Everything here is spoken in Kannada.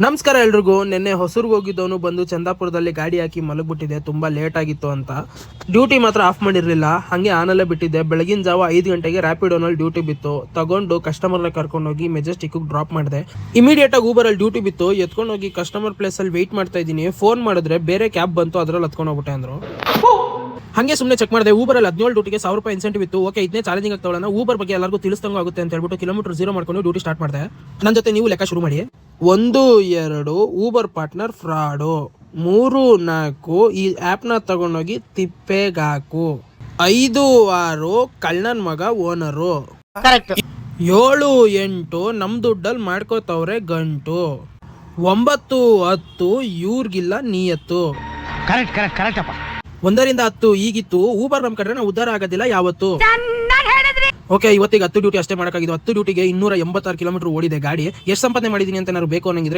ನಮಸ್ಕಾರ ಎಲ್ರಿಗೂ. ನಿನ್ನೆ ಹೊಸೂರ್ಗೆ ಹೋಗಿದ್ದವನು ಬಂದು ಚಂದಾಪುರದಲ್ಲಿ ಗಾಡಿ ಹಾಕಿ ಮಲಗ್ಬಿಟ್ಟಿದೆ, ತುಂಬಾ ಲೇಟ್ ಆಗಿತ್ತು ಅಂತ. ಡ್ಯೂಟಿ ಮಾತ್ರ ಆಫ್ ಮಾಡಿರಲಿಲ್ಲ, ಹಾಗೆ ಆನಲ್ಲೇ ಬಿಟ್ಟಿದ್ದೆ. ಬೆಳಗಿನ ಜಾವ 5 ಗಂಟೆಗೆ ರ್ಯಾಪಿಡೋನಲ್ಲಿ ಡ್ಯೂಟಿ ಬಿತ್ತು. ತಗೊಂಡು ಕಸ್ಟಮರ್ನ ಕರ್ಕೊಂಡೋಗಿ ಮೆಜೆಸ್ಟಿಕ್ ಡ್ರಾಪ್ ಮಾಡಿದೆ. ಇಮಿಡಿಯೇಟ್ ಆಗಿ ಊಬರ್ ಅಲ್ಲಿ ಡ್ಯೂಟಿ ಬಿತ್ತು. ಎತ್ಕೊಂಡೋಗಿ ಕಸ್ಟಮರ್ ಪ್ಲೇಸ್ ಅಲ್ಲಿ ವೆಯ್ಟ್ ಮಾಡ್ತಾ ಇದ್ದೀನಿ. ಫೋನ್ ಮಾಡಿದ್ರೆ ಬೇರೆ ಕ್ಯಾಬ್ ಬಂತು, ಅದ್ರಲ್ಲಿ ಹತ್ಕೊಂಡು ಹೋಗ್ಬಿಟ್ಟೆ ಅಂದ್ರು. ಹಂಗೆ ಸುಮ್ಮನೆ ಚೆಕ್ ಮಾಡಿದೆ. ಊಬರ್ ಅಲ್ಲಿ 17 ಡ್ಯೂಟಿಗೆ 1000 ರೂಪಾಯಿ ಇನ್ಸೆಂಟಿವ್ ಇತ್ತು. ಓಕೆ, ಇದನ್ನೇ ಚಾಲೆಂಜಿಂಗ್ ಆಗ್ತಾವಲ್ಲ, ಊಬರ್ ಬಗ್ಗೆ ಎಲ್ಲರಿಗೂ ತಿಳಿಸ್ದಂಗೂ ಆಗುತ್ತೆ ಅಂತ ಹೇಳ್ಬಿಟ್ಟು ಕಿಲೋಮೀಟರ್ 0 ಮಾಡ್ಕೊಂಡು ಡ್ಯೂಟಿ ಸ್ಟಾರ್ಟ್ ಮಾಡಿದೆ. ನನ್ನ ಜೊತೆ ನೀವು ಲೆಕ್ಕ ಶುರು ಮಾಡಿ. 1, 2 ಊಬರ್ ಪಾರ್ಟ್ನರ್ ಫ್ರಾಡು, 3, 4 ಈ ಆ್ಯಪ್ನ ತಗೊಂಡೋಗಿ ತಿಪ್ಪೆಗಾಕು, 5, 6 ಕಳ್ಳನ್ ಮಗ ಓನರು, 7, 8 ನಮ್ ದುಡ್ಡಲ್ಲಿ ಮಾಡ್ಕೋತವ್ರೆ ಗಂಟು, 9, 10 ಇವ್ರಿಗಿಲ್ಲ ನಿಯತ್ತು. ಕರೆಕ್ಟ್ ಅಪ್ಪ. 1 ರಿಂದ 10 ಈಗಿತ್ತು. ಊಬರ್ ನಮ್ ಕಡೆ ನಾವು ಉದ್ಧಾರ ಆಗೋದಿಲ್ಲ ಯಾವತ್ತು. ಓಕೆ, ಇವತ್ತಿಗೆ 10 ಡ್ಯೂಟಿ ಅಷ್ಟೇ ಮಾಡೋಕ್ಕಾಗಿದ್ದು. 10 ಡ್ಯೂಟಿಗೆ 286 ಕಿಲೋಮೀಟರ್ ಓಡಿದೆ ಗಾಡಿ. ಎಷ್ಟು ಸಂಪಾದನೆ ಮಾಡಿದೀನಿ ಅಂತ ಏನಾದ್ರು ಬೇಕು ಅನ್ನಂಗಿದ್ರೆ